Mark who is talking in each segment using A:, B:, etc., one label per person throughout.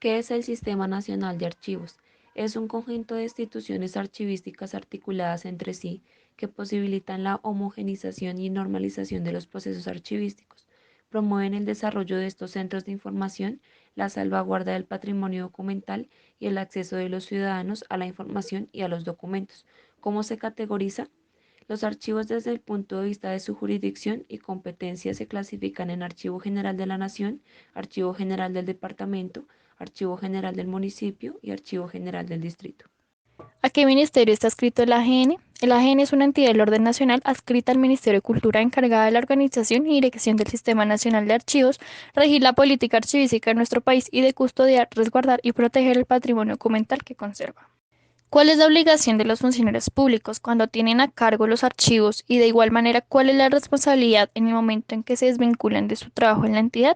A: ¿Qué es el Sistema Nacional de Archivos? Es un conjunto de instituciones archivísticas articuladas entre sí que posibilitan la homogeneización y normalización de los procesos archivísticos, promueven el desarrollo de estos centros de información, la salvaguarda del patrimonio documental y el acceso de los ciudadanos a la información y a los documentos. ¿Cómo se categoriza? Los archivos desde el punto de vista de su jurisdicción y competencia se clasifican en Archivo General de la Nación, Archivo General del Departamento, Archivo General del Municipio y Archivo General del Distrito.
B: ¿A qué ministerio está adscrito el AGN? El AGN es una entidad del orden nacional adscrita al Ministerio de Cultura encargada de la organización y dirección del Sistema Nacional de Archivos, regir la política archivística en nuestro país y de custodiar, resguardar y proteger el patrimonio documental que conserva. ¿Cuál es la obligación de los funcionarios públicos cuando tienen a cargo los archivos y de igual manera cuál es la responsabilidad en el momento en que se desvinculan de su trabajo en la entidad?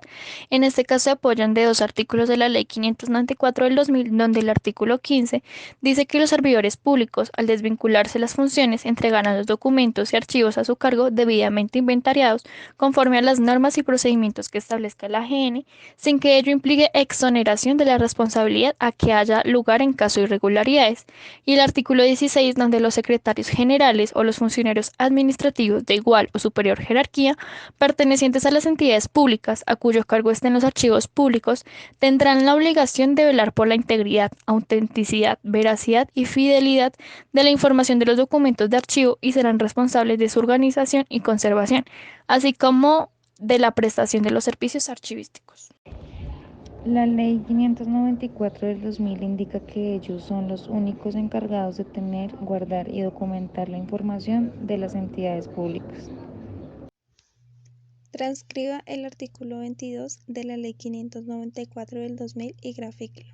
B: En este caso se apoyan de dos artículos de la Ley 594 del 2000, donde el artículo 15 dice que los servidores públicos, al desvincularse las funciones, entregarán los documentos y archivos a su cargo debidamente inventariados conforme a las normas y procedimientos que establezca la AGN, sin que ello implique exoneración de la responsabilidad a que haya lugar en caso de irregularidades, y el artículo 16, donde los secretarios generales o los funcionarios administrativos de igual o superior jerarquía, pertenecientes a las entidades públicas a cuyo cargo estén los archivos públicos, tendrán la obligación de velar por la integridad, autenticidad, veracidad y fidelidad de la información de los documentos de archivo y serán responsables de su organización y conservación, así como de la prestación de los servicios archivísticos.
C: La Ley 594 del 2000 indica que ellos son los únicos encargados de tener, guardar y documentar la información de las entidades públicas.
D: Transcriba el artículo 22 de la Ley 594 del 2000 y grafíquelo.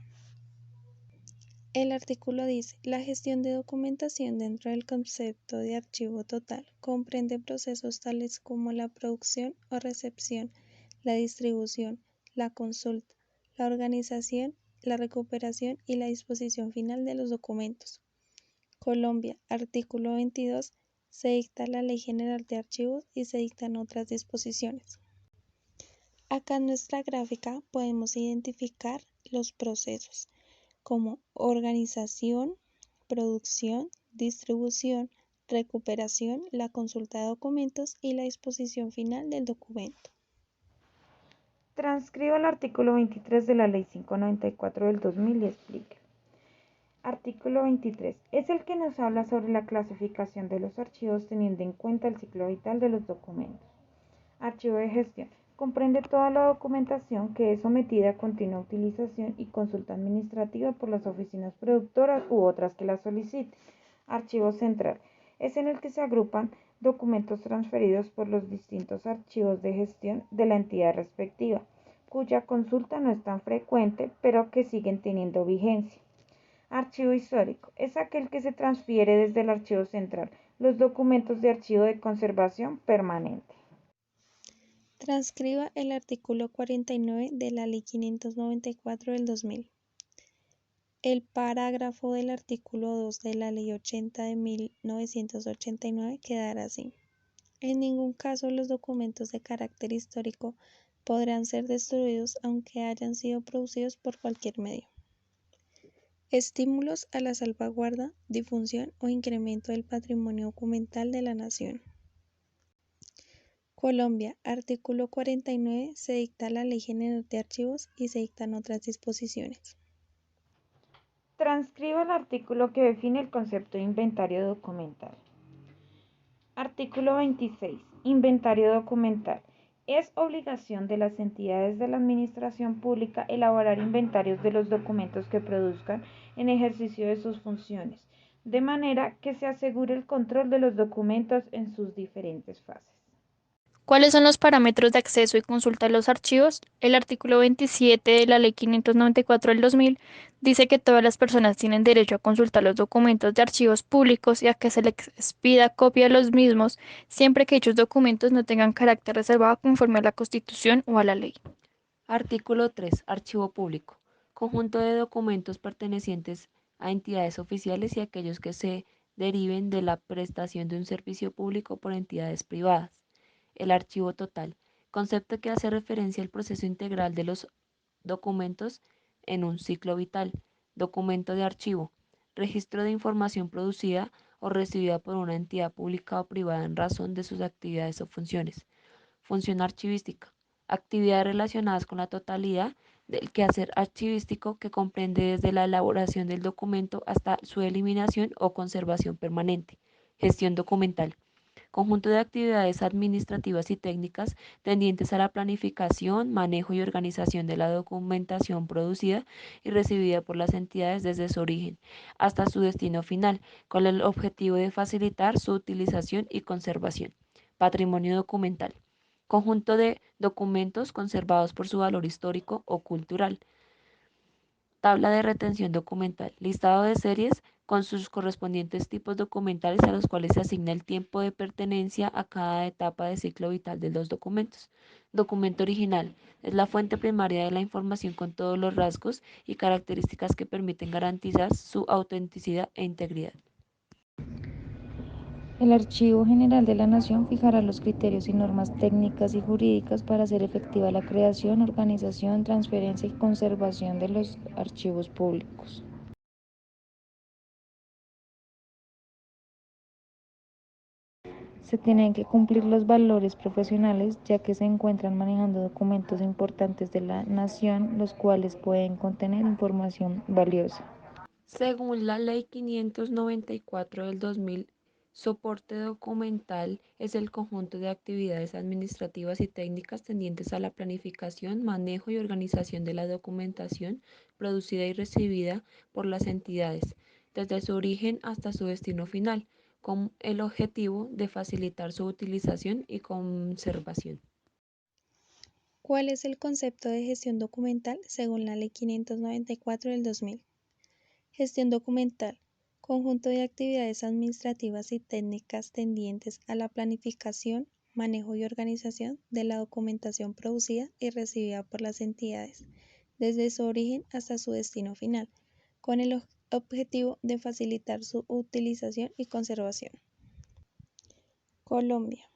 D: El artículo dice: la gestión de documentación dentro del concepto de archivo total comprende procesos tales como la producción o recepción, la distribución, la consulta, la organización, la recuperación y la disposición final de los documentos. Colombia, artículo 22, se dicta la Ley General de Archivos y se dictan otras disposiciones. Acá en nuestra gráfica podemos identificar los procesos como organización, producción, distribución, recuperación, la consulta de documentos y la disposición final del documento.
C: Transcriba el artículo 23 de la Ley 594 del 2000 y explique. Artículo 23. Es el que nos habla sobre la clasificación de los archivos teniendo en cuenta el ciclo vital de los documentos. Archivo de gestión. Comprende toda la documentación que es sometida a continua utilización y consulta administrativa por las oficinas productoras u otras que la soliciten. Archivo central. Es en el que se agrupan documentos transferidos por los distintos archivos de gestión de la entidad respectiva, cuya consulta no es tan frecuente, pero que siguen teniendo vigencia. Archivo histórico. Es aquel que se transfiere desde el archivo central los documentos de archivo de conservación permanente.
D: Transcriba el artículo 49 de la Ley 594 del 2000. El parágrafo del artículo 2 de la Ley 80 de 1989 quedará así: en ningún caso los documentos de carácter histórico podrán ser destruidos aunque hayan sido producidos por cualquier medio. Estímulos a la salvaguarda, difusión o incremento del patrimonio documental de la nación. Colombia, artículo 49, se dicta la Ley General de Archivos y se dictan otras disposiciones.
C: Transcriba el artículo que define el concepto de inventario documental. Artículo 26. Inventario documental. Es obligación de las entidades de la administración pública elaborar inventarios de los documentos que produzcan en ejercicio de sus funciones, de manera que se asegure el control de los documentos en sus diferentes fases.
B: ¿Cuáles son los parámetros de acceso y consulta de los archivos? El artículo 27 de la Ley 594 del 2000 dice que todas las personas tienen derecho a consultar los documentos de archivos públicos y a que se les expida copia de los mismos, siempre que dichos documentos no tengan carácter reservado conforme a la Constitución o a la ley.
A: Artículo 3. Archivo público. Conjunto de documentos pertenecientes a entidades oficiales y aquellos que se deriven de la prestación de un servicio público por entidades privadas. El archivo total. Concepto que hace referencia al proceso integral de los documentos en un ciclo vital. Documento de archivo. Registro de información producida o recibida por una entidad pública o privada en razón de sus actividades o funciones. Función archivística. Actividades relacionadas con la totalidad del quehacer archivístico que comprende desde la elaboración del documento hasta su eliminación o conservación permanente. Gestión documental. Conjunto de actividades administrativas y técnicas tendientes a la planificación, manejo y organización de la documentación producida y recibida por las entidades desde su origen hasta su destino final, con el objetivo de facilitar su utilización y conservación. Patrimonio documental. Conjunto de documentos conservados por su valor histórico o cultural. Tabla de retención documental. Listado de series con sus correspondientes tipos documentales a los cuales se asigna el tiempo de pertenencia a cada etapa de ciclo vital de los documentos. Documento original. Es la fuente primaria de la información con todos los rasgos y características que permiten garantizar su autenticidad e integridad.
C: El Archivo General de la Nación fijará los criterios y normas técnicas y jurídicas para hacer efectiva la creación, organización, transferencia y conservación de los archivos públicos. Se tienen que cumplir los valores profesionales, ya que se encuentran manejando documentos importantes de la nación, los cuales pueden contener información valiosa.
A: Según la Ley 594 del 2000, soporte documental es el conjunto de actividades administrativas y técnicas tendientes a la planificación, manejo y organización de la documentación producida y recibida por las entidades, desde su origen hasta su destino final, con el objetivo de facilitar su utilización y conservación.
D: ¿Cuál es el concepto de gestión documental según la Ley 594 del 2000? Gestión documental. Conjunto de actividades administrativas y técnicas tendientes a la planificación, manejo y organización de la documentación producida y recibida por las entidades, desde su origen hasta su destino final, con el objetivo de facilitar su utilización y conservación. Colombia.